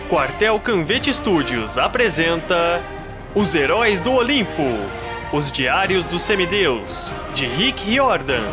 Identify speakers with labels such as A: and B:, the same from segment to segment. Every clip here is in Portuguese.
A: Quartel Canvete Studios apresenta Os Heróis do Olimpo, Os Diários do Semideus, de Rick Riordan.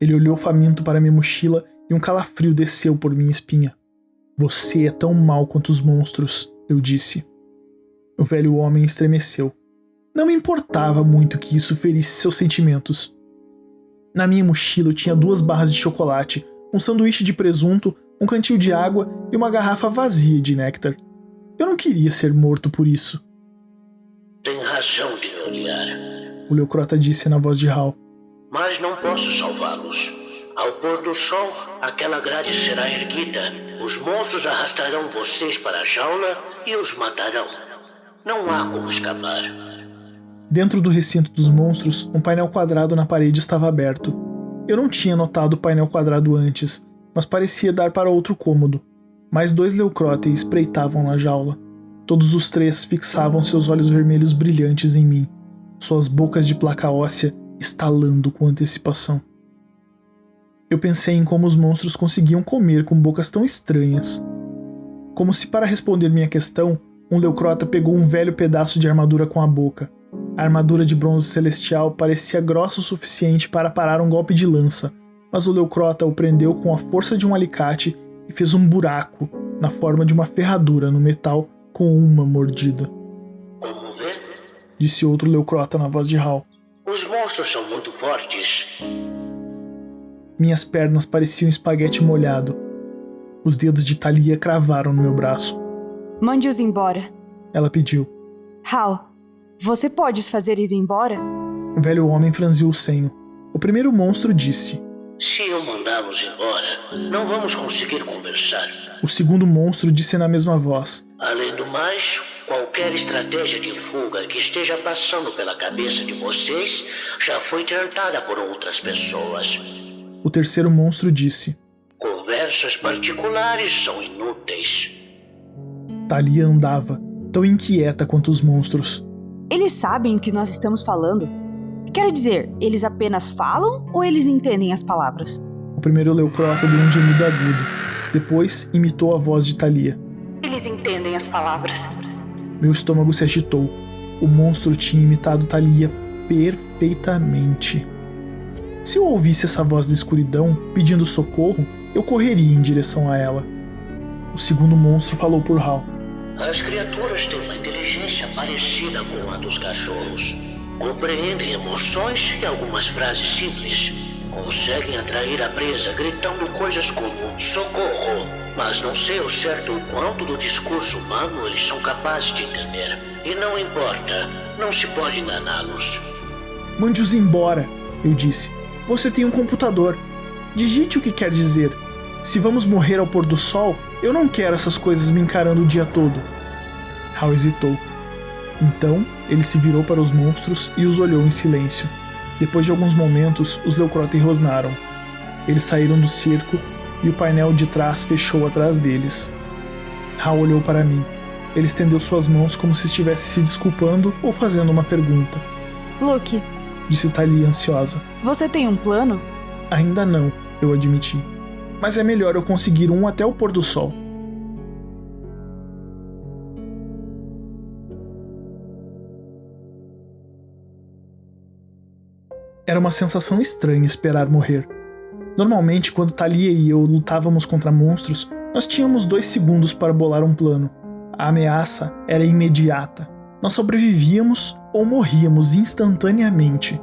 B: Ele olhou faminto para minha mochila e um calafrio desceu por minha espinha. Você é tão mau quanto os monstros, eu disse. O velho homem estremeceu. Não me importava muito que isso ferisse seus sentimentos. Na minha mochila eu tinha 2 barras de chocolate, um sanduíche de presunto, um cantil de água e uma garrafa vazia de néctar. Eu não queria ser morto por isso.
C: Tem razão de me odiar,
B: o Leucrota disse na voz de Hal.
C: mas não posso salvá-los. Ao pôr do sol, aquela grade será erguida. Os monstros arrastarão vocês para a jaula e os matarão. Não há como escapar.
B: Dentro do recinto dos monstros, um painel quadrado na parede estava aberto. Eu não tinha notado o painel quadrado antes, mas parecia dar para outro cômodo. Mais 2 Leucrotae espreitavam na jaula. Todos os 3 fixavam seus olhos vermelhos brilhantes em mim, suas bocas de placa óssea estalando com antecipação. Eu pensei em como os monstros conseguiam comer com bocas tão estranhas. Como se para responder minha questão, um Leucrota pegou um velho pedaço de armadura com a boca. A armadura de bronze celestial parecia grossa o suficiente para parar um golpe de lança, mas o Leucrota o prendeu com a força de um alicate e fez um buraco na forma de uma ferradura no metal com uma mordida.
C: Como vê?
B: Disse outro Leucrota na voz de Hal.
C: Os monstros são muito fortes.
B: Minhas pernas pareciam espaguete molhado. Os dedos de Thalia cravaram no meu braço.
D: Mande-os embora.
B: Ela pediu.
D: Hal, você pode os fazer ir embora?
B: O velho homem franziu o senho. O primeiro monstro disse.
C: Se eu mandá-los embora, não vamos conseguir conversar.
B: O segundo monstro disse na mesma voz.
C: Além do mais, qualquer estratégia de fuga que esteja passando pela cabeça de vocês já foi tentada por outras pessoas.
B: O terceiro monstro disse.
C: Conversas particulares são inúteis.
B: Thalia andava, tão inquieta quanto os monstros.
D: Eles sabem o que nós estamos falando? Quero dizer, eles apenas falam ou eles entendem as palavras?
B: O primeiro Leucrota deu um gemido agudo. Depois imitou a voz de Thalia.
D: Eles entendem as palavras.
B: Meu estômago se agitou. O monstro tinha imitado Thalia perfeitamente. Se eu ouvisse essa voz da escuridão, pedindo socorro, eu correria em direção a ela. O segundo monstro falou por Hal.
C: As criaturas têm uma inteligência parecida com a dos cachorros. Compreendem emoções e algumas frases simples. Conseguem atrair a presa gritando coisas como socorro. Mas não sei ao certo o quanto do discurso humano eles são capazes de entender. E não importa, não se pode enganá-los.
B: Mande-os embora, eu disse. Você tem um computador. Digite o que quer dizer. Se vamos morrer ao pôr do sol, eu não quero essas coisas me encarando o dia todo. Hal hesitou. Então, ele se virou para os monstros e os olhou em silêncio. Depois de alguns momentos, os Leucrotae rosnaram. Eles saíram do circo e o painel de trás fechou atrás deles. Hal olhou para mim. Ele estendeu suas mãos como se estivesse se desculpando ou fazendo uma pergunta.
D: Luke,
B: disse Thalia ansiosa.
D: Você tem um plano?
B: Ainda não, eu admiti. Mas é melhor eu conseguir um até o pôr do sol. Era uma sensação estranha esperar morrer. Normalmente, quando Thalia e eu lutávamos contra monstros, nós tínhamos 2 segundos para bolar um plano. A ameaça era imediata. Nós sobrevivíamos ou morríamos instantaneamente.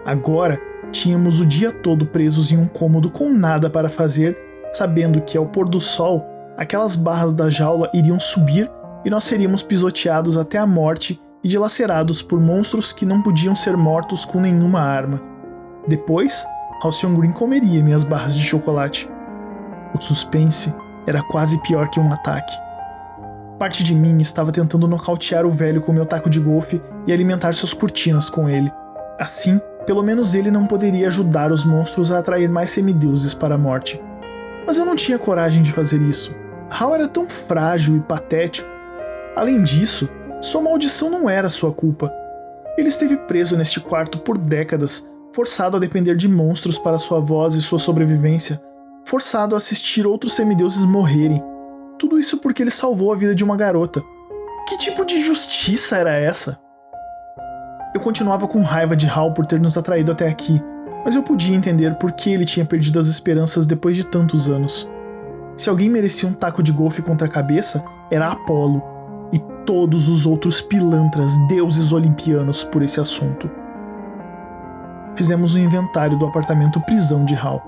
B: Agora, tínhamos o dia todo presos em um cômodo com nada para fazer, sabendo que ao pôr do sol, aquelas barras da jaula iriam subir e nós seríamos pisoteados até a morte e dilacerados por monstros que não podiam ser mortos com nenhuma arma. Depois, Halcyon Green comeria minhas barras de chocolate. O suspense era quase pior que um ataque. Parte de mim estava tentando nocautear o velho com meu taco de golfe e alimentar suas cortinas com ele. Assim, pelo menos ele não poderia ajudar os monstros a atrair mais semideuses para a morte. Mas eu não tinha coragem de fazer isso. Hal era tão frágil e patético. Além disso, sua maldição não era sua culpa. Ele esteve preso neste quarto por décadas, forçado a depender de monstros para sua voz e sua sobrevivência, forçado a assistir outros semideuses morrerem. Tudo isso porque ele salvou a vida de uma garota. Que tipo de justiça era essa? Eu continuava com raiva de Hal por ter nos atraído até aqui, mas eu podia entender por que ele tinha perdido as esperanças depois de tantos anos. Se alguém merecia um taco de golfe contra a cabeça, era Apolo, e todos os outros pilantras, deuses olimpianos, por esse assunto. Fizemos um inventário do apartamento prisão de Hal.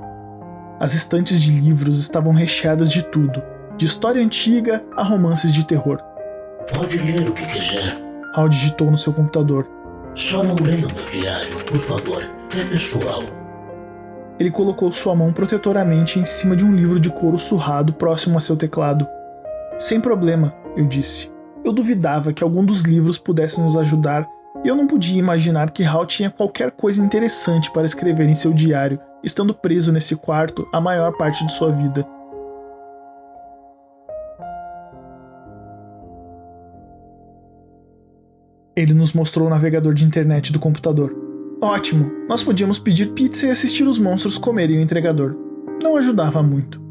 B: As estantes de livros estavam recheadas de tudo, de história antiga a romances de terror.
C: Pode ler o que quiser.
B: Hal digitou no seu computador.
C: Só não leia o meu diário, por favor. É pessoal.
B: Ele colocou sua mão protetoramente em cima de um livro de couro surrado próximo a seu teclado. Sem problema, eu disse. Eu duvidava que algum dos livros pudesse nos ajudar e eu não podia imaginar que Hal tinha qualquer coisa interessante para escrever em seu diário, estando preso nesse quarto a maior parte de sua vida. Ele nos mostrou o navegador de internet do computador. Ótimo, nós podíamos pedir pizza e assistir os monstros comerem o entregador. Não ajudava muito.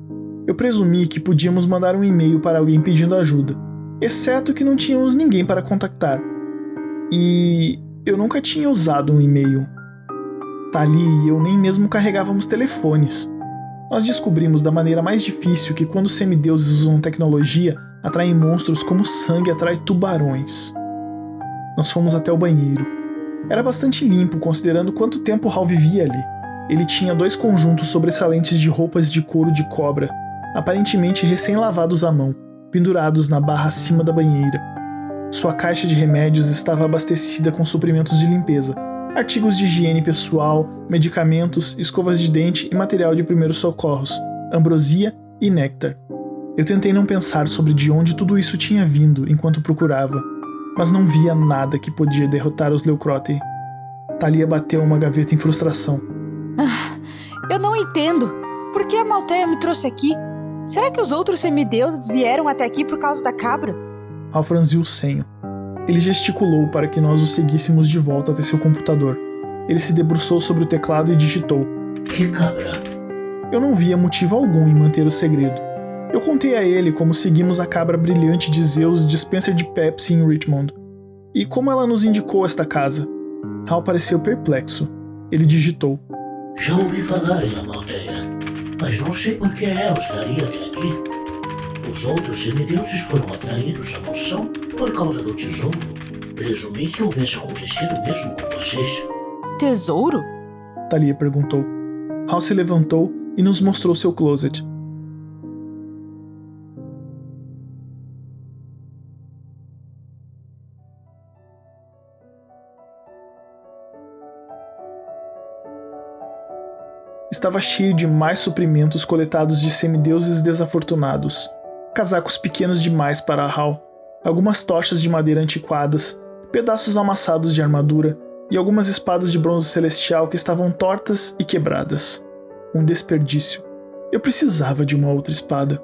B: Eu presumi que podíamos mandar um e-mail para alguém pedindo ajuda, exceto que não tínhamos ninguém para contactar. E eu nunca tinha usado um e-mail. Tali e eu nem mesmo carregávamos telefones. Nós descobrimos da maneira mais difícil que quando semideuses usam tecnologia, atraem monstros como sangue atrai tubarões. Nós fomos até o banheiro. Era bastante limpo, considerando quanto tempo Hal vivia ali. Ele tinha 2 conjuntos sobressalentes de roupas de couro de cobra, aparentemente recém-lavados à mão, pendurados na barra acima da banheira. Sua caixa de remédios estava abastecida com suprimentos de limpeza, artigos de higiene pessoal, medicamentos, escovas de dente e material de primeiros socorros, ambrosia e néctar. Eu tentei não pensar sobre de onde tudo isso tinha vindo enquanto procurava, mas não via nada que podia derrotar os Leucrotei. Thalia bateu uma gaveta em frustração.
D: Eu não entendo. Por que a Malteia me trouxe aqui? Será que os outros semideuses vieram até aqui por causa da cabra?
B: Hal franziu o senho. Ele gesticulou para que nós o seguíssemos de volta até seu computador. Ele se debruçou sobre o teclado e digitou.
C: Que cabra?
B: Eu não via motivo algum em manter o segredo. Eu contei a ele como seguimos a cabra brilhante de Zeus dispenser de Pepsi em Richmond, e como ela nos indicou esta casa. Hal pareceu perplexo. Ele digitou.
C: Já ouvi falar em Amalteia, mas não sei por que ela estaria até aqui. Os outros semideuses foram atraídos à mansão por causa do tesouro. Presumi que houvesse acontecido mesmo com vocês.
D: Tesouro?
B: Thalia perguntou. Hal se levantou e nos mostrou seu closet. Estava cheio de mais suprimentos coletados de semideuses desafortunados. Casacos pequenos demais para Hal, algumas tochas de madeira antiquadas, pedaços amassados de armadura e algumas espadas de bronze celestial que estavam tortas e quebradas. Um desperdício. Eu precisava de uma outra espada.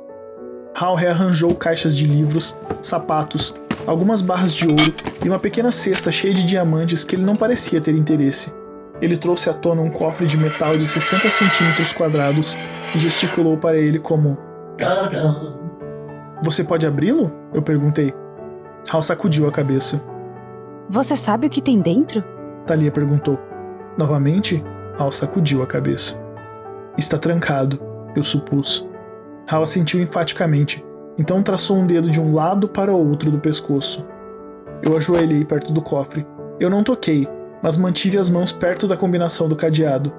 B: Hal rearranjou caixas de livros, sapatos, algumas barras de ouro e uma pequena cesta cheia de diamantes que ele não parecia ter interesse. Ele trouxe à tona um cofre de metal de 60 centímetros quadrados e gesticulou para ele como...
C: Tadã!
B: Você pode abri-lo? Eu perguntei. Hal sacudiu a cabeça.
D: Você sabe o que tem dentro?
B: Thalia perguntou. Novamente, Hal sacudiu a cabeça. Está trancado, eu supus. Hal assentiu enfaticamente, então traçou um dedo de um lado para o outro do pescoço. Eu ajoelhei perto do cofre. Eu não toquei, mas mantive as mãos perto da combinação do cadeado.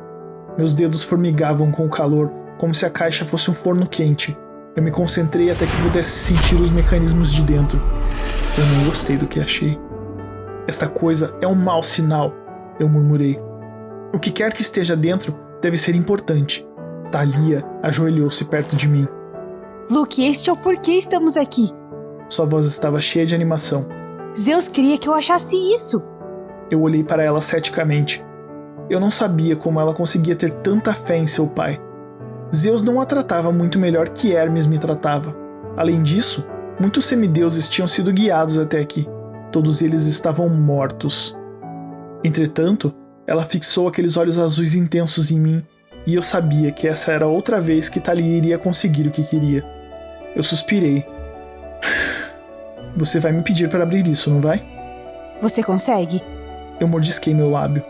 B: Meus dedos formigavam com o calor, como se a caixa fosse um forno quente. Eu me concentrei até que pudesse sentir os mecanismos de dentro. Eu não gostei do que achei. Esta coisa é um mau sinal, eu murmurei. O que quer que esteja dentro deve ser importante. Thalia ajoelhou-se perto de mim.
D: Luke, este é o porquê estamos aqui.
B: Sua voz estava cheia de animação.
D: Zeus queria que eu achasse isso.
B: Eu olhei para ela ceticamente. Eu não sabia como ela conseguia ter tanta fé em seu pai. Zeus não a tratava muito melhor que Hermes me tratava. Além disso, muitos semideuses tinham sido guiados até aqui. Todos eles estavam mortos. Entretanto, ela fixou aqueles olhos azuis intensos em mim, e eu sabia que essa era outra vez que Thalia iria conseguir o que queria. Eu suspirei. Você vai me pedir para abrir isso, não vai?
D: Você consegue?
B: Eu mordisquei meu lábio.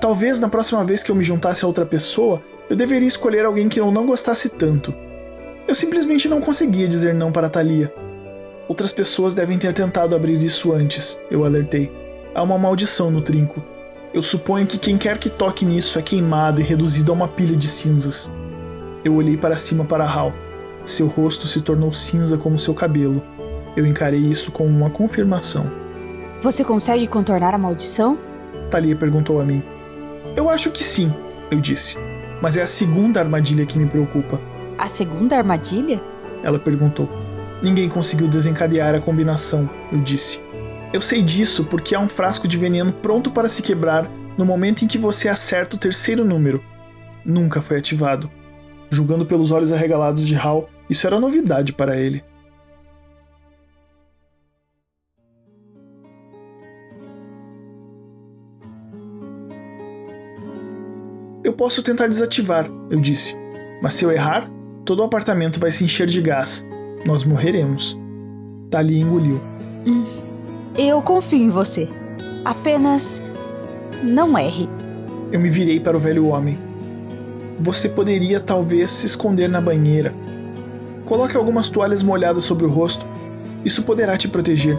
B: Talvez na próxima vez que eu me juntasse a outra pessoa, eu deveria escolher alguém que eu não gostasse tanto. Eu simplesmente não conseguia dizer não para Thalia. Outras pessoas devem ter tentado abrir isso antes, eu alertei. Há uma maldição no trinco. Eu suponho que quem quer que toque nisso é queimado e reduzido a uma pilha de cinzas. Eu olhei para cima para Hal. Seu rosto se tornou cinza como seu cabelo. Eu encarei isso como uma confirmação.
D: Você consegue contornar a maldição?
B: Thalia perguntou a mim. Eu acho que sim, eu disse. Mas é a segunda armadilha que me preocupa.
D: A segunda armadilha?
B: Ela perguntou. Ninguém conseguiu desencadear a combinação, eu disse. Eu sei disso porque há um frasco de veneno pronto para se quebrar no momento em que você acerta o terceiro número. Nunca foi ativado. Julgando pelos olhos arregalados de Hal, isso era novidade para ele. Eu posso tentar desativar, eu disse. Mas se eu errar, todo o apartamento vai se encher de gás. Nós morreremos. Thalia engoliu.
D: Eu confio em você. Apenas não erre.
B: Eu me virei para o velho homem. Você poderia talvez se esconder na banheira. Coloque algumas toalhas molhadas sobre o rosto. Isso poderá te proteger.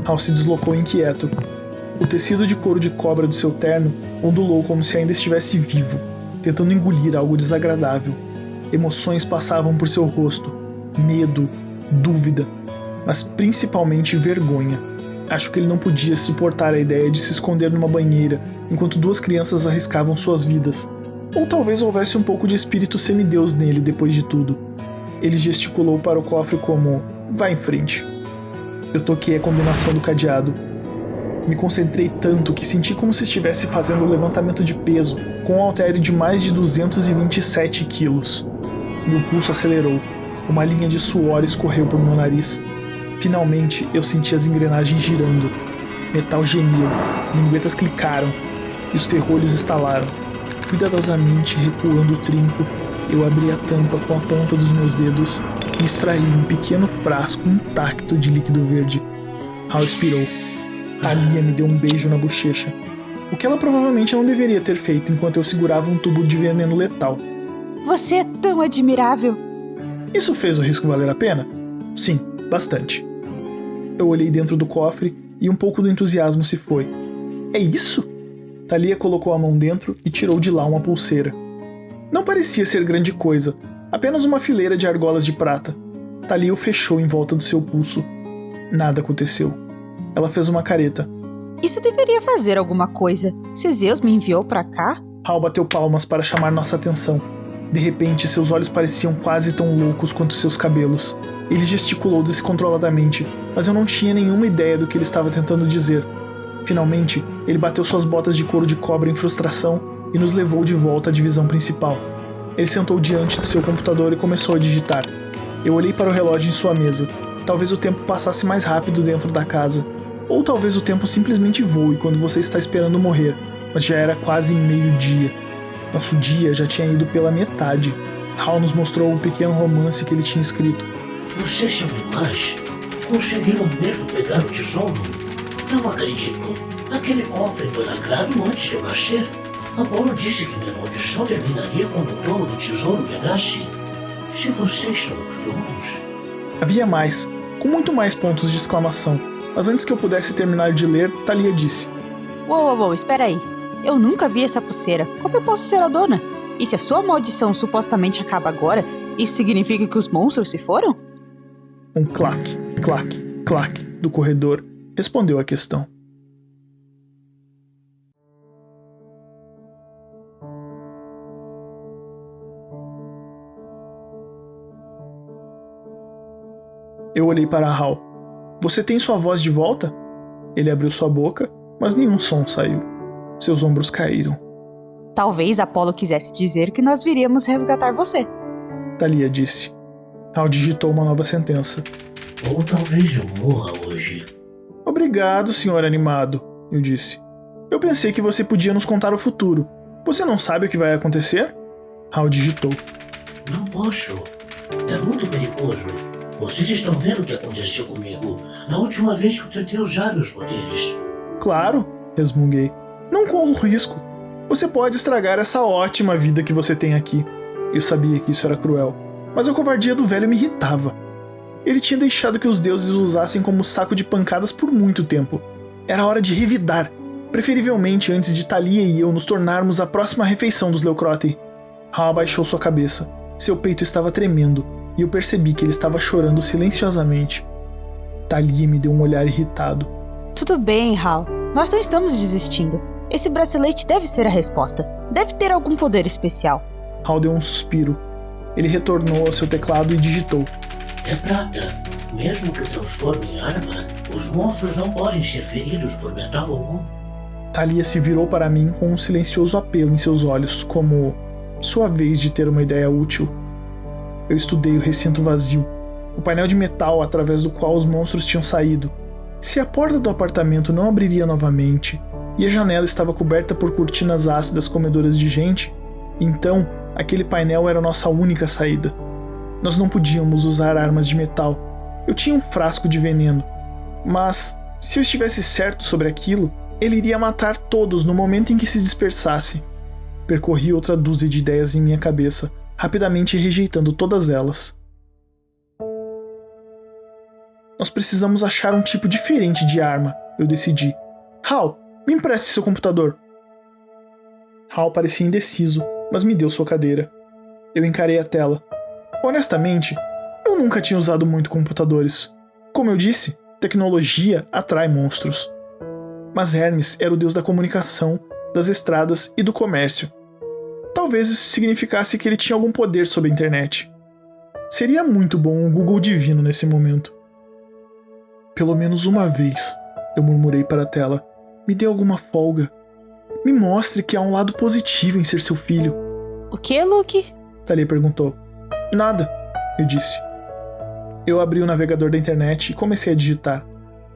B: Hal se deslocou inquieto. O tecido de couro de cobra do seu terno ondulou como se ainda estivesse vivo, tentando engolir algo desagradável. Emoções passavam por seu rosto. Medo, dúvida, mas principalmente vergonha. Acho que ele não podia suportar a ideia de se esconder numa banheira enquanto duas crianças arriscavam suas vidas. Ou talvez houvesse um pouco de espírito semideus nele depois de tudo. Ele gesticulou para o cofre como, vá em frente. Eu toquei a combinação do cadeado. Me concentrei tanto que senti como se estivesse fazendo um levantamento de peso com um halter de mais de 227 quilos. Meu pulso acelerou. Uma linha de suor escorreu por meu nariz. Finalmente, eu senti as engrenagens girando. Metal gemiu, linguetas clicaram e os ferrolhos estalaram. Cuidadosamente recuando o trinco, eu abri a tampa com a ponta dos meus dedos e extraí um pequeno frasco intacto de líquido verde. Hal expirou. Thalia me deu um beijo na bochecha, o que ela provavelmente não deveria ter feito enquanto eu segurava um tubo de veneno letal.
D: Você é tão admirável.
B: Isso fez o risco valer a pena? Sim, bastante. Eu olhei dentro do cofre e um pouco do entusiasmo se foi. É isso? Thalia colocou a mão dentro e tirou de lá uma pulseira. Não parecia ser grande coisa, apenas uma fileira de argolas de prata. Thalia o fechou em volta do seu pulso. Nada aconteceu. Ela fez uma careta.
D: Isso deveria fazer alguma coisa. Se Zeus me enviou pra cá?
B: Hal bateu palmas para chamar nossa atenção. De repente, seus olhos pareciam quase tão loucos quanto seus cabelos. Ele gesticulou descontroladamente, mas eu não tinha nenhuma ideia do que ele estava tentando dizer. Finalmente, ele bateu suas botas de couro de cobra em frustração e nos levou de volta à divisão principal. Ele sentou diante de seu computador e começou a digitar. Eu olhei para o relógio em sua mesa. Talvez o tempo passasse mais rápido dentro da casa. Ou talvez o tempo simplesmente voe quando você está esperando morrer, mas já era quase meio-dia. Nosso dia já tinha ido pela metade. Hal nos mostrou o pequeno romance que ele tinha escrito.
C: Vocês são demais. Conseguiram mesmo pegar o tesouro? Não acredito. Aquele cofre foi lacrado antes de eu nascer. Apolo disse que minha maldição terminaria quando o dono do tesouro pegasse. Se vocês são os donos...
B: Havia mais, com muito mais pontos de exclamação. Mas antes que eu pudesse terminar de ler, Thalia disse.
D: Uou, espera aí. Eu nunca vi essa pulseira. Como eu posso ser a dona? E se a sua maldição supostamente acaba agora, isso significa que os monstros se foram?
B: Um claque, claque, claque do corredor respondeu à questão. Eu olhei para Hal. Você tem sua voz de volta? Ele abriu sua boca, mas nenhum som saiu. Seus ombros caíram.
D: Talvez Apolo quisesse dizer que nós viríamos resgatar você.
B: Thalia disse. Hal digitou uma nova sentença.
C: Ou talvez eu morra hoje.
B: Obrigado, senhor animado, eu disse. Eu pensei que você podia nos contar o futuro. Você não sabe o que vai acontecer? Hal digitou.
C: Não posso. É muito perigoso. Vocês estão vendo o que aconteceu comigo na última vez que eu tentei usar meus poderes.
B: Claro, resmunguei. Não corra o risco. Você pode estragar essa ótima vida que você tem aqui. Eu sabia que isso era cruel, mas a covardia do velho me irritava. Ele tinha deixado que os deuses o usassem como saco de pancadas por muito tempo. Era hora de revidar, preferivelmente antes de Thalia e eu nos tornarmos a próxima refeição dos Leucrote. Hal abaixou sua cabeça. Seu peito estava tremendo, e eu percebi que ele estava chorando silenciosamente. Thalia me deu um olhar irritado.
D: Tudo bem, Hal. Nós não estamos desistindo. Esse bracelete deve ser a resposta. Deve ter algum poder especial.
B: Hal deu um suspiro. Ele retornou ao seu teclado e digitou.
C: É prata. Mesmo que o transforme em arma, os monstros não podem ser feridos por metal algum.
B: Thalia se virou para mim com um silencioso apelo em seus olhos, como sua vez de ter uma ideia útil. Eu estudei o recinto vazio, o painel de metal através do qual os monstros tinham saído. Se a porta do apartamento não abriria novamente, e a janela estava coberta por cortinas ácidas comedoras de gente, então aquele painel era a nossa única saída. Nós não podíamos usar armas de metal. Eu tinha um frasco de veneno, mas se eu estivesse certo sobre aquilo, ele iria matar todos no momento em que se dispersasse. Percorri outra dúzia de ideias em minha cabeça, rapidamente rejeitando todas elas. Nós precisamos achar um tipo diferente de arma, eu decidi. Hal, me empreste seu computador. Hal parecia indeciso, mas me deu sua cadeira. Eu encarei a tela. Honestamente, eu nunca tinha usado muito computadores. Como eu disse, tecnologia atrai monstros. Mas Hermes era o deus da comunicação, das estradas e do comércio. Talvez isso significasse que ele tinha algum poder sobre a internet. Seria muito bom um Google divino nesse momento. Pelo menos uma vez, eu murmurei para a tela. Me dê alguma folga. Me mostre que há um lado positivo em ser seu filho.
D: O que, Luke?
B: Thalia perguntou. Nada, eu disse. Eu abri o navegador da internet e comecei a digitar.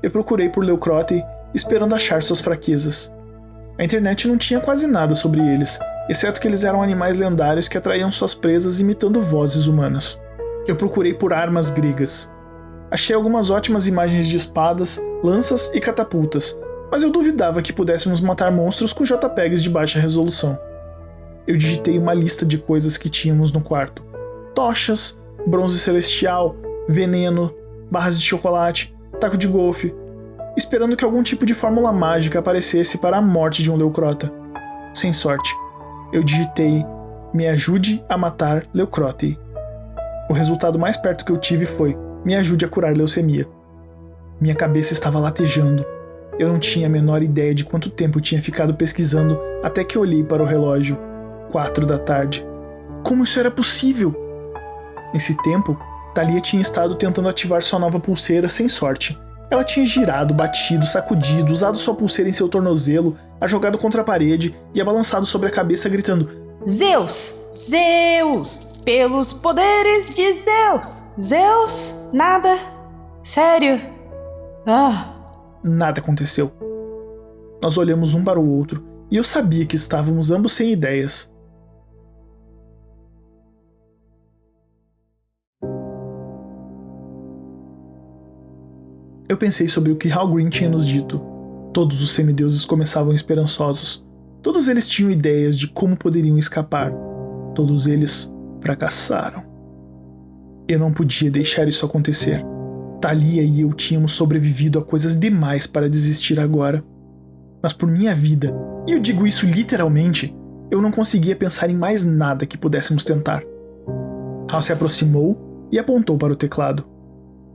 B: Eu procurei por Leucrote, esperando achar suas fraquezas. A internet não tinha quase nada sobre eles, exceto que eles eram animais lendários que atraíam suas presas imitando vozes humanas. Eu procurei por armas gregas. Achei algumas ótimas imagens de espadas, lanças e catapultas, mas eu duvidava que pudéssemos matar monstros com JPEGs de baixa resolução. Eu digitei uma lista de coisas que tínhamos no quarto. Tochas, bronze celestial, veneno, barras de chocolate, taco de golfe, esperando que algum tipo de fórmula mágica aparecesse para a morte de um Leucrota. Sem sorte. Eu digitei "Me ajude a matar Leucrote". O resultado mais perto que eu tive foi "Me ajude a curar leucemia". Minha cabeça estava latejando. Eu não tinha a menor ideia de quanto tempo eu tinha ficado pesquisando até que olhei para o relógio. 4 da tarde. Como isso era possível? Nesse tempo, Thalia tinha estado tentando ativar sua nova pulseira sem sorte. Ela tinha girado, batido, sacudido, usado sua pulseira em seu tornozelo, a jogado contra a parede e a balançado sobre a cabeça gritando:
D: Zeus! Zeus! Pelos poderes de Zeus! Zeus? Nada? Sério?
B: Nada aconteceu. Nós olhamos um para o outro e eu sabia que estávamos ambos sem ideias. Eu pensei sobre o que Hal Green tinha nos dito. Todos os semideuses começavam esperançosos. Todos eles tinham ideias de como poderiam escapar. Todos eles fracassaram. Eu não podia deixar isso acontecer. Thalia e eu tínhamos sobrevivido a coisas demais para desistir agora. Mas por minha vida, e eu digo isso literalmente, eu não conseguia pensar em mais nada que pudéssemos tentar. Hal se aproximou e apontou para o teclado.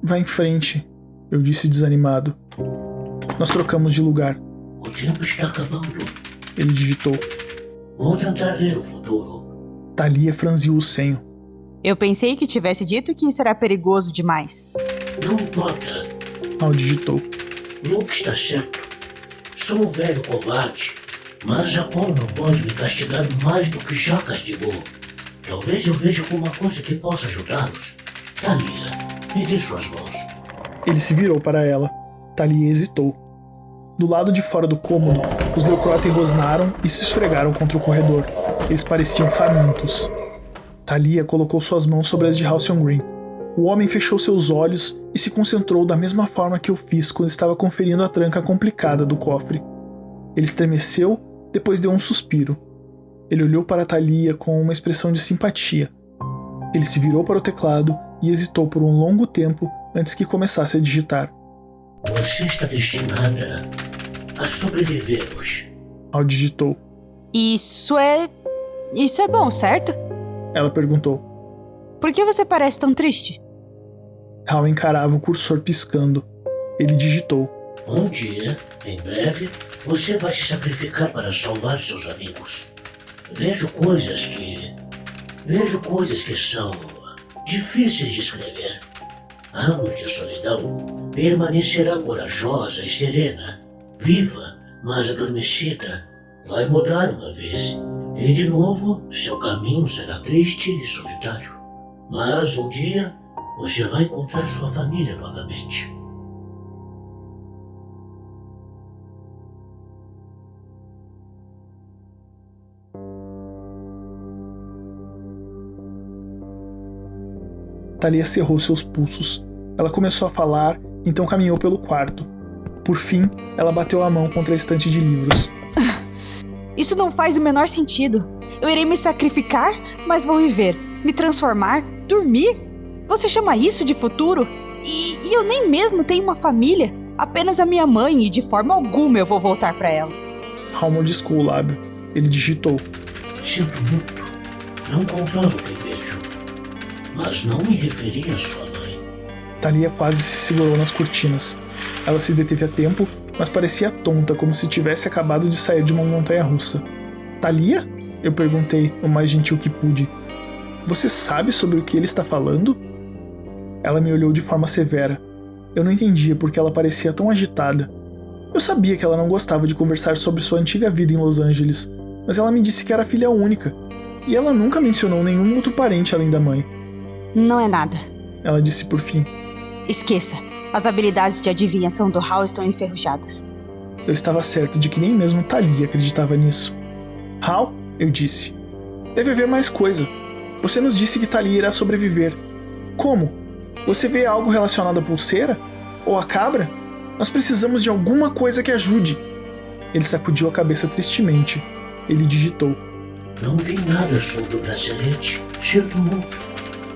B: Vá em frente, eu disse desanimado. Nós trocamos de lugar.
C: O tempo está acabando.
B: Ele digitou.
C: Vou tentar ver o futuro.
B: Thalia franziu o senho.
D: Eu pensei que tivesse dito que isso era perigoso demais.
C: Não importa.
B: Hal digitou.
C: Luke está certo. Sou um velho covarde, mas Apolo não pode me castigar mais do que já castigou. Talvez eu veja alguma coisa que possa ajudá-los. Thalia, me dê suas mãos.
B: Ele se virou para ela. Thalia hesitou. Do lado de fora do cômodo, os Leucrote rosnaram e se esfregaram contra o corredor. Eles pareciam famintos. Thalia colocou suas mãos sobre as de Halcyon Green. O homem fechou seus olhos e se concentrou da mesma forma que eu fiz quando estava conferindo a tranca complicada do cofre. Ele estremeceu, depois deu um suspiro. Ele olhou para Thalia com uma expressão de simpatia. Ele se virou para o teclado e hesitou por um longo tempo antes que começasse a digitar.
C: Você está destinada a sobreviver hoje.
B: Hal digitou.
D: Isso é bom, certo?
B: Ela perguntou.
D: Por que você parece tão triste?
B: Hal encarava o cursor piscando. Ele digitou.
C: Um dia, em breve, você vai se sacrificar para salvar seus amigos. Vejo coisas que são difíceis de escrever. Anos de solidão. Permanecerá corajosa e serena, viva, mas adormecida. Vai mudar uma vez, e de novo seu caminho será triste e solitário. Mas um dia você vai encontrar sua família novamente.
B: Thalia cerrou seus pulsos. Ela começou a falar, então caminhou pelo quarto. Por fim, ela bateu a mão contra a estante de livros.
D: Isso não faz o menor sentido. Eu irei me sacrificar, mas vou viver, me transformar, dormir? Você chama isso de futuro? E eu nem mesmo tenho uma família, apenas a minha mãe, e de forma alguma eu vou voltar para ela.
B: Hal mordiscou o lábio. Ele digitou.
C: Sinto muito. Não controlo o que vejo. Mas não me referi a sua mãe.
B: Thalia quase se segurou nas cortinas. Ela se deteve a tempo, mas parecia tonta, como se tivesse acabado de sair de uma montanha-russa. Thalia? Eu perguntei, o mais gentil que pude. Você sabe sobre o que ele está falando? Ela me olhou de forma severa. Eu não entendia porque ela parecia tão agitada. Eu sabia que ela não gostava de conversar sobre sua antiga vida em Los Angeles, mas ela me disse que era filha única, e ela nunca mencionou nenhum outro parente além da mãe.
D: Não é nada.
B: Ela disse por fim.
D: Esqueça. As habilidades de adivinhação do Hal estão enferrujadas.
B: Eu estava certo de que nem mesmo Thalia acreditava nisso. Hal, eu disse. Deve haver mais coisa. Você nos disse que Thalia irá sobreviver. Como? Você vê algo relacionado à pulseira? Ou à cabra? Nós precisamos de alguma coisa que ajude. Ele sacudiu a cabeça tristemente. Ele digitou.
C: Não vi nada sobre o bracelete. Sinto muito.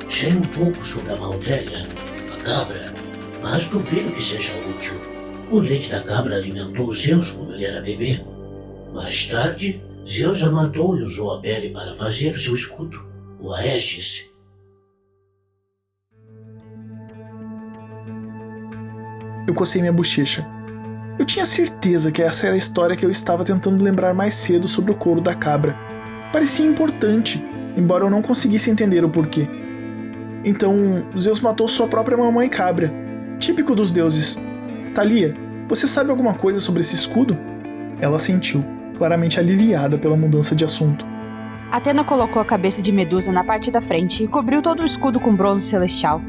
C: Sei um pouco sobre a Malteia, a cabra, mas duvido que seja útil. O leite da cabra alimentou Zeus quando ele era bebê. Mais tarde, Zeus a matou e usou a pele para fazer o seu escudo, o Aestes.
B: Eu cocei minha bochecha. Eu tinha certeza que essa era a história que eu estava tentando lembrar mais cedo sobre o couro da cabra. Parecia importante, embora eu não conseguisse entender o porquê. Então, Zeus matou sua própria mamãe cabra. Típico dos deuses. Thalia, você sabe alguma coisa sobre esse escudo? Ela assentiu, claramente aliviada pela mudança de assunto.
D: Athena colocou a cabeça de Medusa na parte da frente e cobriu todo o escudo com bronze celestial.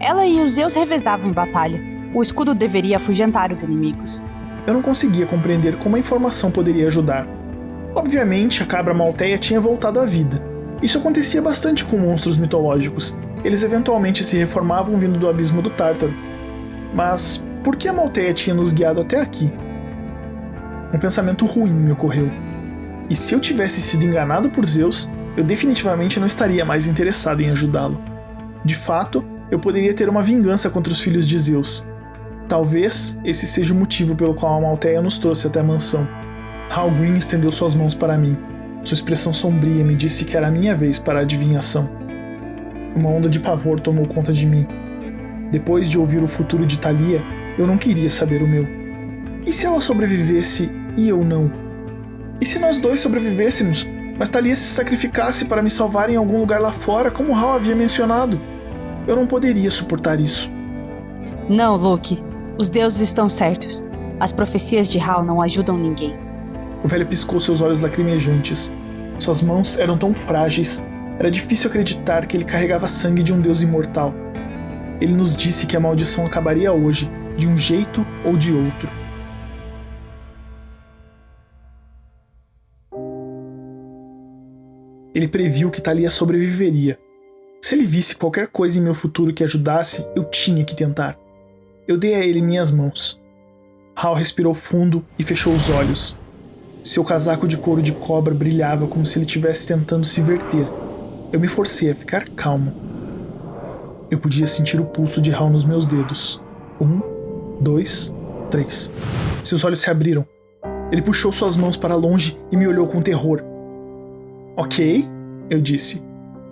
D: Ela e os Zeus revezavam em batalha. O escudo deveria afugentar os inimigos.
B: Eu não conseguia compreender como a informação poderia ajudar. Obviamente, a cabra Malteia tinha voltado à vida. Isso acontecia bastante com monstros mitológicos. Eles eventualmente se reformavam vindo do abismo do Tártaro. Mas por que a Malteia tinha nos guiado até aqui? Um pensamento ruim me ocorreu. E se eu tivesse sido enganado por Zeus, eu definitivamente não estaria mais interessado em ajudá-lo. De fato, eu poderia ter uma vingança contra os filhos de Zeus. Talvez esse seja o motivo pelo qual a Malteia nos trouxe até a mansão. Hal Green estendeu suas mãos para mim. Sua expressão sombria me disse que era a minha vez para a adivinhação. Uma onda de pavor tomou conta de mim. Depois de ouvir o futuro de Thalia, eu não queria saber o meu. E se ela sobrevivesse e eu não? E se nós dois sobrevivêssemos, mas Thalia se sacrificasse para me salvar em algum lugar lá fora, como Hal havia mencionado? Eu não poderia suportar isso.
D: Não, Luke. Os deuses estão certos. As profecias de Hal não ajudam ninguém.
B: O velho piscou seus olhos lacrimejantes. Suas mãos eram tão frágeis, era difícil acreditar que ele carregava sangue de um deus imortal. Ele nos disse que a maldição acabaria hoje, de um jeito ou de outro. Ele previu que Thalia sobreviveria. Se ele visse qualquer coisa em meu futuro que ajudasse, eu tinha que tentar. Eu dei a ele minhas mãos. Hal respirou fundo e fechou os olhos. Seu casaco de couro de cobra brilhava como se ele estivesse tentando se verter. Eu me forcei a ficar calmo. Eu podia sentir o pulso de Hal nos meus dedos. 1, 2, 3. Seus olhos se abriram. Ele puxou suas mãos para longe e me olhou com terror. Ok, eu disse.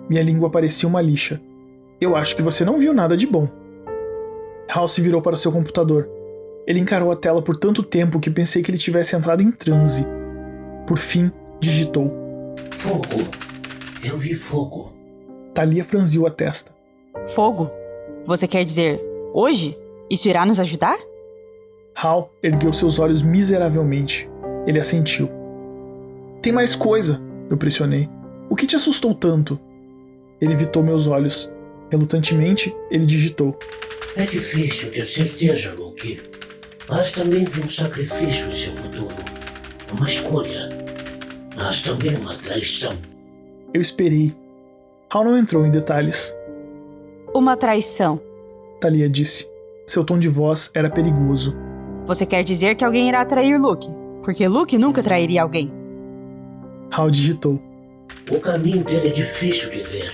B: Minha língua parecia uma lixa. Eu acho que você não viu nada de bom. Hal se virou para seu computador. Ele encarou a tela por tanto tempo que pensei que ele tivesse entrado em transe. Por fim, digitou.
C: Fogo. Eu vi fogo.
B: Thalia franziu a testa.
D: Fogo? Você quer dizer hoje? Isso irá nos ajudar?
B: Hal ergueu seus olhos miseravelmente. Ele assentiu. Tem mais coisa, eu pressionei. O que te assustou tanto? Ele evitou meus olhos. Relutantemente, ele digitou.
C: É difícil ter certeza, Luke. Mas também vi um sacrifício em seu futuro. Uma escolha. Mas também uma traição.
B: Eu esperei. Hal não entrou em detalhes.
D: Uma traição.
B: Thalia disse. Seu tom de voz era perigoso.
D: Você quer dizer que alguém irá trair Luke? Porque Luke nunca trairia alguém.
B: Hal digitou.
C: O caminho dele é difícil de ver.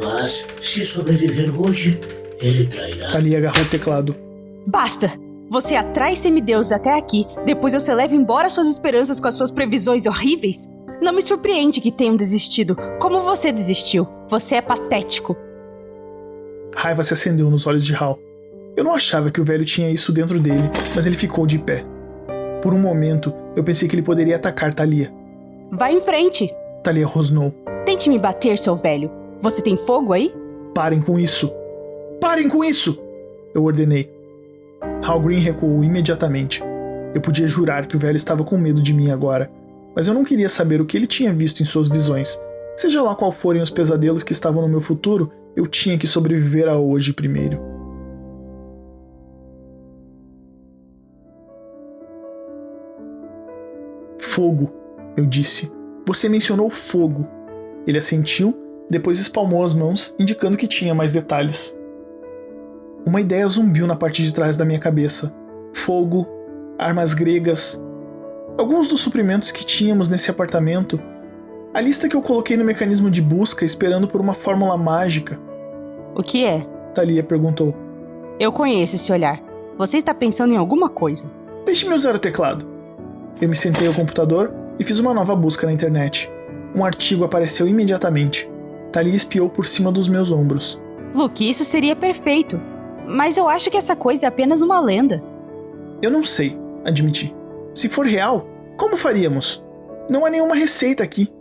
C: Mas, se sobreviver hoje, ele trairá.
B: Thalia agarrou o teclado.
D: Basta! Você atrai semideuses até aqui, depois você leva embora suas esperanças com as suas previsões horríveis? Não me surpreende que tenham desistido, como você desistiu. Você é patético.
B: Raiva se acendeu nos olhos de Hal. Eu não achava que o velho tinha isso dentro dele, mas ele ficou de pé. Por um momento, eu pensei que ele poderia atacar Thalia.
D: Vai em frente.
B: Thalia rosnou.
D: Tente me bater, seu velho. Você tem fogo aí?
B: Parem com isso! Parem com isso! Eu ordenei. Hal Green recuou imediatamente. Eu podia jurar que o velho estava com medo de mim agora, mas eu não queria saber o que ele tinha visto em suas visões. Seja lá qual forem os pesadelos que estavam no meu futuro, eu tinha que sobreviver a hoje primeiro. Fogo, eu disse. Você mencionou fogo. Ele assentiu, depois espalmou as mãos, indicando que tinha mais detalhes. Uma ideia zumbiu na parte de trás da minha cabeça. Fogo, armas gregas, alguns dos suprimentos que tínhamos nesse apartamento, a lista que eu coloquei no mecanismo de busca esperando por uma fórmula mágica.
D: O que é?
B: Thalia perguntou.
D: Eu conheço esse olhar. Você está pensando em alguma coisa.
B: Deixe-me usar o teclado. Eu me sentei ao computador e fiz uma nova busca na internet. Um artigo apareceu imediatamente. Thalia espiou por cima dos meus ombros.
D: Luke, isso seria perfeito. Mas eu acho que essa coisa é apenas uma lenda.
B: Eu não sei, admiti. Se for real, como faríamos? Não há nenhuma receita aqui.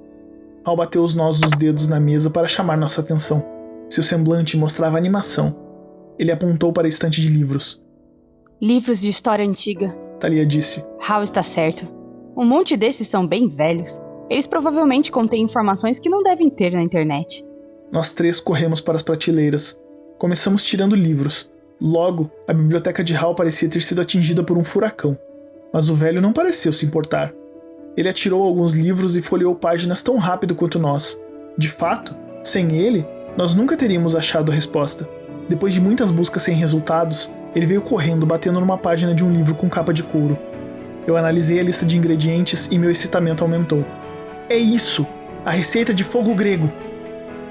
B: Hal bateu os nós dos dedos na mesa para chamar nossa atenção. Seu semblante mostrava animação. Ele apontou para a estante de livros.
D: Livros de história antiga.
B: Thalia disse.
D: Hal está certo. Um monte desses são bem velhos. Eles provavelmente contêm informações que não devem ter na internet.
B: Nós três corremos para as prateleiras. Começamos tirando livros. Logo, a biblioteca de Hal parecia ter sido atingida por um furacão. Mas o velho não pareceu se importar. Ele atirou alguns livros e folheou páginas tão rápido quanto nós. De fato, sem ele, nós nunca teríamos achado a resposta. Depois de muitas buscas sem resultados, ele veio correndo, batendo numa página de um livro com capa de couro. Eu analisei a lista de ingredientes e meu excitamento aumentou. É isso! A receita de fogo grego!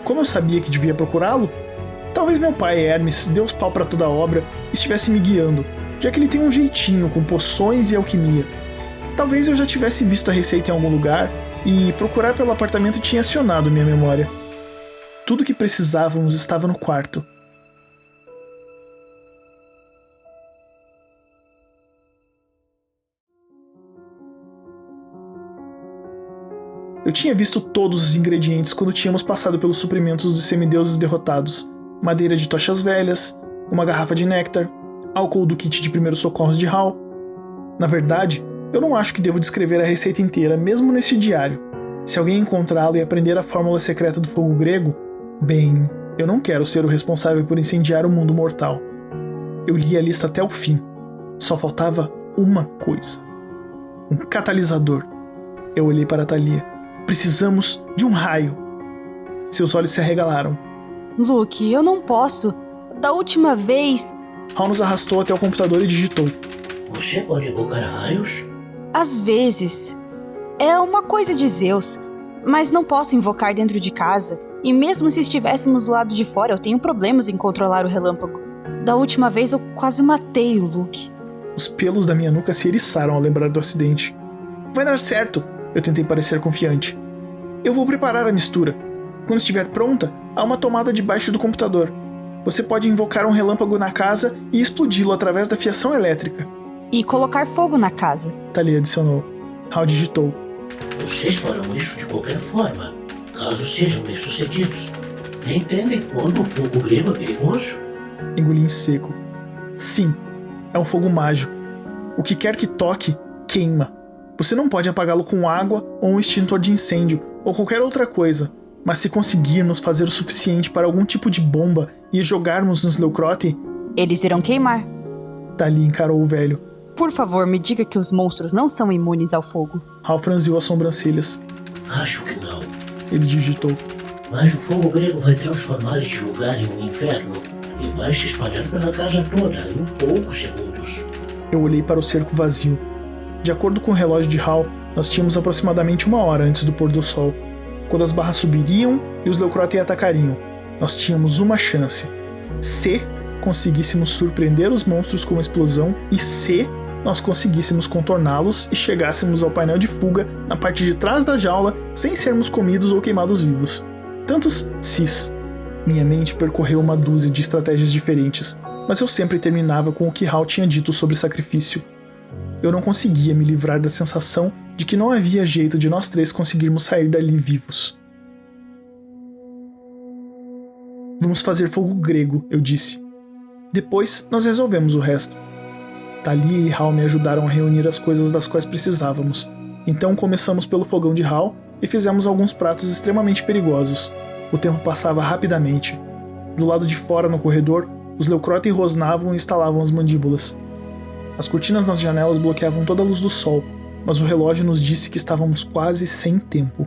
B: Como eu sabia que devia procurá-lo? Talvez meu pai, Hermes, deus pau pra toda a obra, estivesse me guiando, já que ele tem um jeitinho com poções e alquimia. Talvez eu já tivesse visto a receita em algum lugar e procurar pelo apartamento tinha acionado minha memória. Tudo o que precisávamos estava no quarto. Eu tinha visto todos os ingredientes quando tínhamos passado pelos suprimentos dos semideuses derrotados. Madeira de tochas velhas, uma garrafa de néctar, álcool do kit de primeiros socorros de Hal. Na verdade, eu não acho que devo descrever a receita inteira, mesmo nesse diário. Se alguém encontrá-lo e aprender a fórmula secreta do fogo grego, bem, eu não quero ser o responsável por incendiar o mundo mortal. Eu li a lista até o fim. Só faltava uma coisa. Um catalisador. Eu olhei para Thalia. Precisamos de um raio. Seus olhos se arregalaram.
D: Luke, eu não posso. Da última vez...
B: Hal nos arrastou até o computador e digitou.
C: Você pode invocar raios?
D: Às vezes. É uma coisa de Zeus. Mas não posso invocar dentro de casa. E mesmo se estivéssemos do lado de fora, eu tenho problemas em controlar o relâmpago. Da última vez eu quase matei o Luke.
B: Os pelos da minha nuca se eriçaram ao lembrar do acidente. Vai dar certo, eu tentei parecer confiante. Eu vou preparar a mistura. Quando estiver pronta, há uma tomada debaixo do computador. Você pode invocar um relâmpago na casa e explodi-lo através da fiação elétrica.
D: E colocar fogo na casa.
B: Thalia adicionou. Hal digitou.
C: Vocês farão isso de qualquer forma, caso sejam bem-sucedidos. Entendem quando o fogo grego é perigoso?
B: Engoli em seco. Sim, é um fogo mágico. O que quer que toque, queima. Você não pode apagá-lo com água ou um extintor de incêndio, ou qualquer outra coisa. Mas se conseguirmos fazer o suficiente para algum tipo de bomba e jogarmos nos Leucrote...
D: Eles irão queimar.
B: Thalia encarou o velho.
D: Por favor, me diga que os monstros não são imunes ao fogo.
B: Hal franziu as sobrancelhas.
C: Acho que não.
B: Ele digitou.
C: Mas o fogo grego vai transformar este lugar em um inferno e vai se espalhar pela casa toda em poucos segundos.
B: Eu olhei para o cerco vazio. De acordo com o relógio de Hal, nós tínhamos aproximadamente 1 hora antes do pôr do sol. Quando as barras subiriam e os Leucrote atacariam, nós tínhamos uma chance. Se conseguíssemos surpreender os monstros com uma explosão e se nós conseguíssemos contorná-los e chegássemos ao painel de fuga na parte de trás da jaula sem sermos comidos ou queimados vivos. Tantos sis. Minha mente percorreu uma dúzia de estratégias diferentes, mas eu sempre terminava com o que Hal tinha dito sobre sacrifício. Eu não conseguia me livrar da sensação de que não havia jeito de nós 3 conseguirmos sair dali vivos. Vamos fazer fogo grego, eu disse. Depois nós resolvemos o resto. Thalia e Hal me ajudaram a reunir as coisas das quais precisávamos. Então começamos pelo fogão de Hal e fizemos alguns pratos extremamente perigosos. O tempo passava rapidamente. Do lado de fora, no corredor, os Leucrote rosnavam e estalavam as mandíbulas. As cortinas nas janelas bloqueavam toda a luz do sol, mas o relógio nos disse que estávamos quase sem tempo.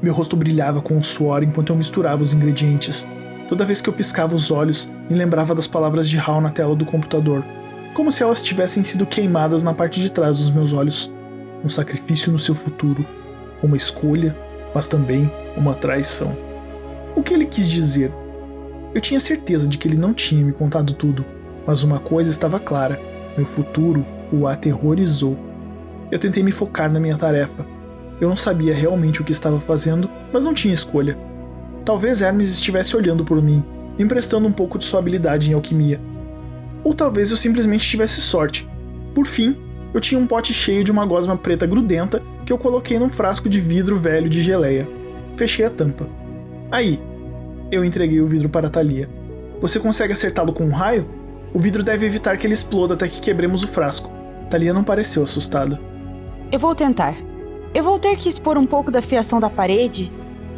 B: Meu rosto brilhava com o suor enquanto eu misturava os ingredientes. Toda vez que eu piscava os olhos, me lembrava das palavras de Hal na tela do computador, como se elas tivessem sido queimadas na parte de trás dos meus olhos. Um sacrifício no seu futuro, uma escolha, mas também uma traição. O que ele quis dizer? Eu tinha certeza de que ele não tinha me contado tudo, mas uma coisa estava clara: meu futuro o aterrorizou. Eu tentei me focar na minha tarefa. Eu não sabia realmente o que estava fazendo, mas não tinha escolha. Talvez Hermes estivesse olhando por mim, me emprestando um pouco de sua habilidade em alquimia. Ou talvez eu simplesmente tivesse sorte. Por fim, eu tinha um pote cheio de uma gosma preta grudenta que eu coloquei num frasco de vidro velho de geleia. Fechei a tampa. Aí, eu entreguei o vidro para Thalia. Você consegue acertá-lo com um raio? O vidro deve evitar que ele exploda até que quebremos o frasco. Thalia não pareceu assustada.
D: Eu vou tentar. Eu vou ter que expor um pouco da fiação da parede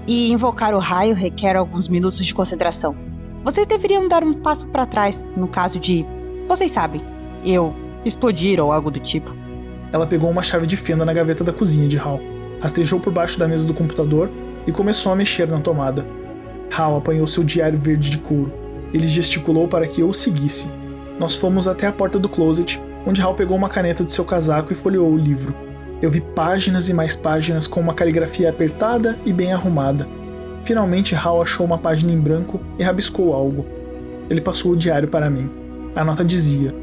D: e invocar o raio requer alguns minutos de concentração. Vocês deveriam dar um passo para trás, no caso de... Vocês sabem, eu explodir ou algo do tipo.
B: Ela pegou uma chave de fenda na gaveta da cozinha de Hal, rastejou por baixo da mesa do computador e começou a mexer na tomada. Hal apanhou seu diário verde de couro. Ele gesticulou para que eu o seguisse. Nós fomos até a porta do closet, onde Hal pegou uma caneta de seu casaco e folheou o livro. Eu vi páginas e mais páginas com uma caligrafia apertada e bem arrumada. Finalmente Hal achou uma página em branco e rabiscou algo. Ele passou o diário para mim. A nota dizia: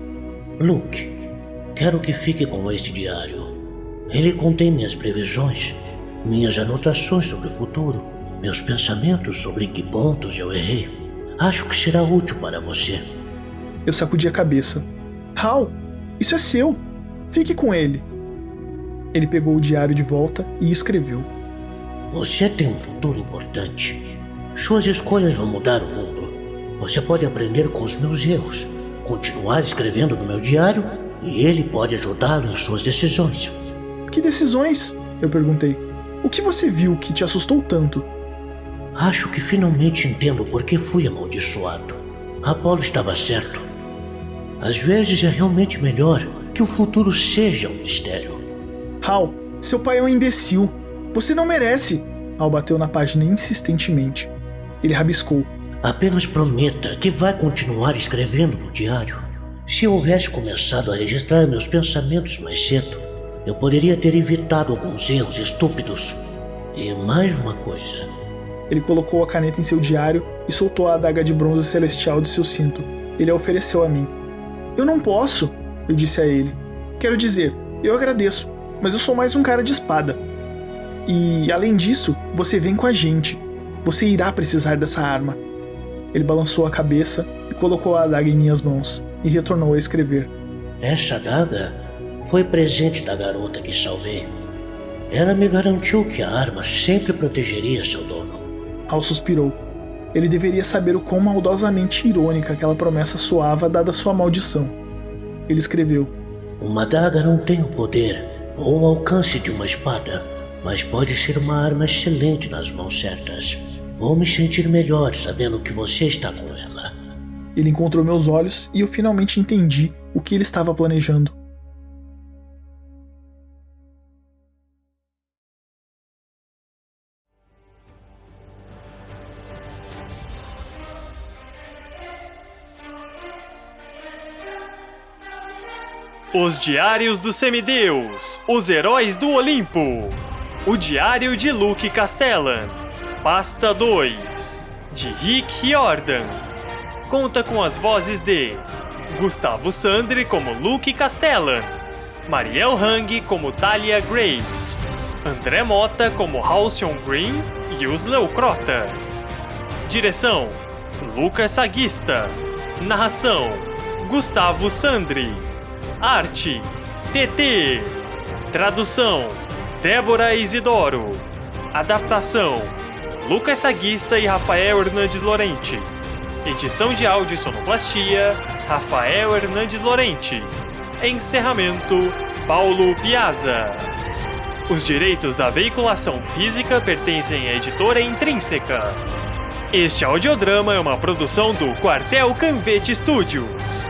C: Luke, quero que fique com este diário. Ele contém minhas previsões, minhas anotações sobre o futuro, meus pensamentos sobre em que pontos eu errei. Acho que será útil para você.
B: Eu sacudi a cabeça. Hal, isso é seu. Fique com ele. Ele pegou o diário de volta e escreveu:
C: Você tem um futuro importante. Suas escolhas vão mudar o mundo. Você pode aprender com os meus erros, continuar escrevendo no meu diário e ele pode ajudá-lo em suas decisões.
B: Que decisões? Eu perguntei. O que você viu que te assustou tanto?
C: Acho que finalmente entendo por que fui amaldiçoado. Apolo estava certo. Às vezes é realmente melhor que o futuro seja um mistério.
B: Hal, seu pai é um imbecil. Você não merece. Hal bateu na página insistentemente. Ele rabiscou.
C: Apenas prometa que vai continuar escrevendo no diário. Se eu houvesse começado a registrar meus pensamentos mais cedo, eu poderia ter evitado alguns erros estúpidos. E mais uma coisa.
B: Ele colocou a caneta em seu diário e soltou a adaga de bronze celestial de seu cinto. Ele a ofereceu a mim. Eu não posso, eu disse a ele. Quero dizer, eu agradeço, mas eu sou mais um cara de espada. E, além disso, você vem com a gente. Você irá precisar dessa arma. Ele balançou a cabeça e colocou a adaga em minhas mãos, e retornou a escrever.
C: Essa adaga foi presente da garota que salvei. Ela me garantiu que a arma sempre protegeria seu dono.
B: Hal suspirou. Ele deveria saber o quão maldosamente irônica aquela promessa soava dada sua maldição. Ele escreveu.
C: Uma adaga não tem o poder ou o alcance de uma espada, mas pode ser uma arma excelente nas mãos certas. Vou me sentir melhor sabendo que você está com ela.
B: Ele encontrou meus olhos e eu finalmente entendi o que ele estava planejando.
A: Os Diários do Semideus, os Heróis do Olimpo. O Diário de Luke Castellan. Pasta 2, de Rick Riordan. Conta com as vozes de Gustavo Sandri como Luke Castellan, Mariel Hang como Talia Grace, André Mota como Halcyon Green e os Leucrotas. Direção: Lucas Saguista. Narração: Gustavo Sandri. Arte: TT. Tradução: Débora Isidoro. Adaptação: Lucas Saguista e Rafael Hernandes Lorente. Edição de áudio e sonoplastia: Rafael Hernandes Lorente. Encerramento: Paulo Piazza. Os direitos da veiculação física pertencem à editora Intrínseca. Este audiodrama é uma produção do Quartel Canvete Studios.